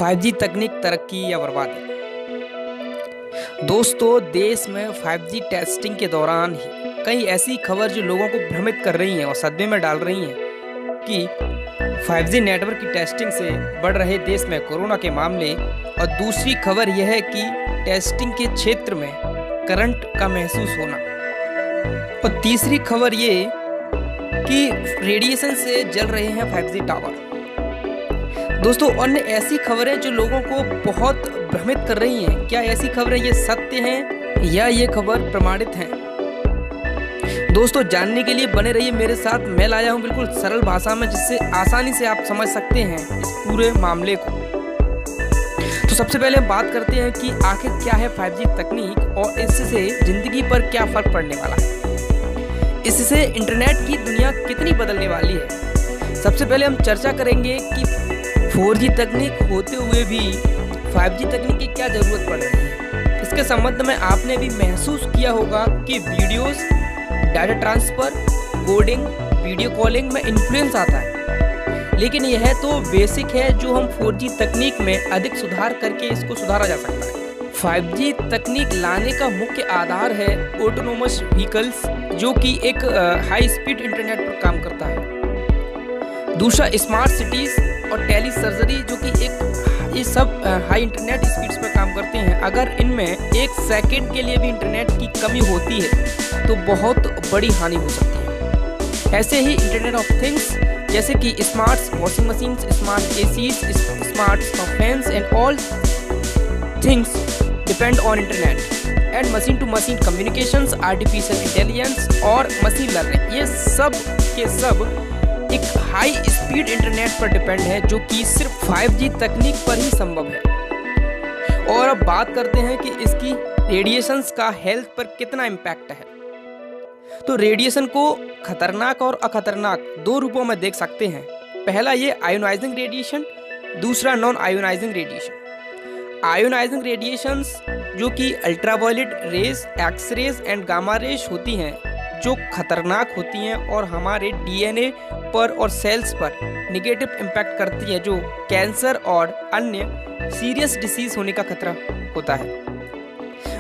5G तकनीक तरक्की या बर्बादी। दोस्तों, देश में 5G टेस्टिंग के दौरान ही कई ऐसी खबर जो लोगों को भ्रमित कर रही हैं और सदमे में डाल रही हैं कि 5G नेटवर्क की टेस्टिंग से बढ़ रहे देश में कोरोना के मामले, और दूसरी खबर यह है कि टेस्टिंग के क्षेत्र में करंट का महसूस होना, और तीसरी खबर ये कि रेडिएशन से जल रहे हैं 5G टावर। दोस्तों, अन्य ऐसी खबरें जो लोगों को बहुत भ्रमित कर रही हैं, क्या ऐसी खबरें ये सत्य हैं या ये खबर प्रमाणित हैं? दोस्तों, जानने के लिए बने रहिए मेरे साथ। मैं लाया हूँ बिल्कुल सरल भाषा में, जिससे आसानी से आप समझ सकते हैं इस पूरे मामले को। तो सबसे पहले हम बात करते हैं कि आखिर क्या है 5G तकनीक और इससे जिंदगी पर क्या फर्क पड़ने वाला है, इससे इंटरनेट की दुनिया कितनी बदलने वाली है। सबसे पहले हम चर्चा करेंगे कि 4G तकनीक होते हुए भी 5G तकनीक की क्या ज़रूरत पड़ रही है। इसके संबंध में आपने भी महसूस किया होगा कि videos, data transfer, coding, video calling में इन्फ्लुएंस आता है, लेकिन यह तो बेसिक है जो हम 4G तकनीक में अधिक सुधार करके इसको सुधारा जा सकता है। 5G तकनीक लाने का मुख्य आधार है ऑटोनोमस व्हीकल्स, जो कि एक हाई स्पीड इंटरनेट पर काम करता है। दूसरा स्मार्ट सिटीज़ और टेली सर्जरी, जो कि ये सब हाई इंटरनेट स्पीड्स पर काम करते हैं। अगर इनमें एक सेकंड के लिए भी इंटरनेट की कमी होती है तो बहुत बड़ी हानि हो सकती है। ऐसे ही इंटरनेट ऑफ थिंग्स, जैसे कि smart washing machine, smart ACs, smart fans and all things depend on internet and machine to machine communications, artificial intelligence और मशीन लर्निंग, ये सब के सब एक हाई स्पीड इंटरनेट पर डिपेंड है, जो कि सिर्फ 5G तकनीक पर ही संभव है। और अब बात करते हैं कि इसकी रेडिएशंस का हेल्थ पर कितना इम्पैक्ट है। तो रेडिएशन को खतरनाक और अखतरनाक दो रूपों में देख सकते हैं। पहला ये आयोनाइजिंग रेडिएशन, दूसरा non ionising radiation. Ionising radiations, जो कि ultraviolet rays, X rays and gamma rays होती हैं, जो खतरनाक होती हैं और हमारे डीएनए पर और सेल्स पर निगेटिव इम्पैक्ट करती है, जो कैंसर और अन्य सीरियस डिसीज होने का खतरा होता है।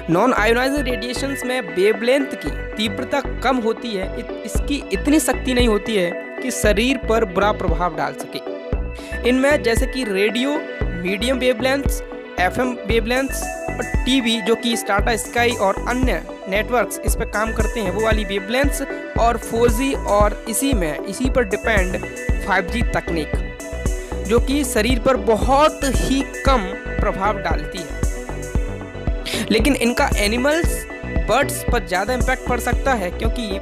नॉन आयोनाइजिंग रेडिएशंस में वेवलेंथ की तीव्रता कम होती है, इसकी इतनी शक्ति नहीं होती है कि शरीर पर बुरा प्रभाव डाल सके। इनमें जैसे कि radio, medium wavelengths, FM wavelengths और टीवी, जो कि टाटा स्काई और अन्य नेटवर्क्स इस पर काम करते हैं, वो वाली वेवलेंथ्स, और 4G और इसी पर डिपेंड 5G तकनीक, जो कि शरीर पर बहुत ही कम प्रभाव डालती है। लेकिन इनका एनिमल्स, बर्ड्स पर ज़्यादा इम्पैक्ट पड़ सकता है, क्योंकि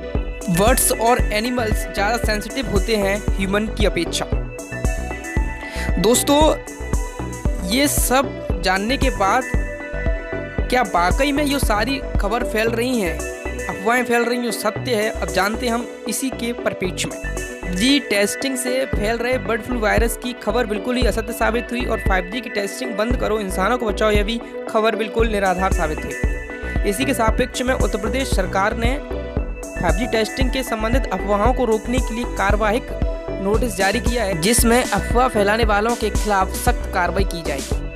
बर्ड्स और एनिमल्स ज़्यादा सेंसिटिव होते हैं ह्यूमन की अपेक्षा। दोस्तों, ये सब जानने के बाद क्या वाकई में ये सारी खबर फैल रही हैं, अफवाहें फैल रही हैं, जो सत्य है? अब जानते हैं हम इसी के परिप्रेक्ष्य में। जी टेस्टिंग से फैल रहे बर्ड फ्लू वायरस की खबर बिल्कुल ही असत्य साबित हुई, और 5G की टेस्टिंग बंद करो, इंसानों को बचाओ, यह भी खबर बिल्कुल निराधार साबित हुई। इसी के सापेक्ष में उत्तर प्रदेश सरकार ने 5G टेस्टिंग के संबंधित अफवाहों को रोकने के लिए कार्यवाही नोटिस जारी किया है, जिसमें अफवाह फैलाने वालों के खिलाफ सख्त कार्रवाई की जाएगी।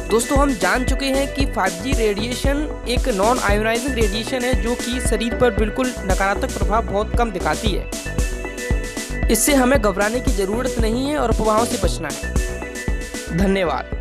दोस्तों, हम जान चुके हैं कि 5G रेडिएशन एक नॉन आयोनाइजिंग रेडिएशन है, जो कि शरीर पर बिल्कुल नकारात्मक प्रभाव बहुत कम दिखाती है। इससे हमें घबराने की ज़रूरत नहीं है और अफवाहों से बचना है। धन्यवाद।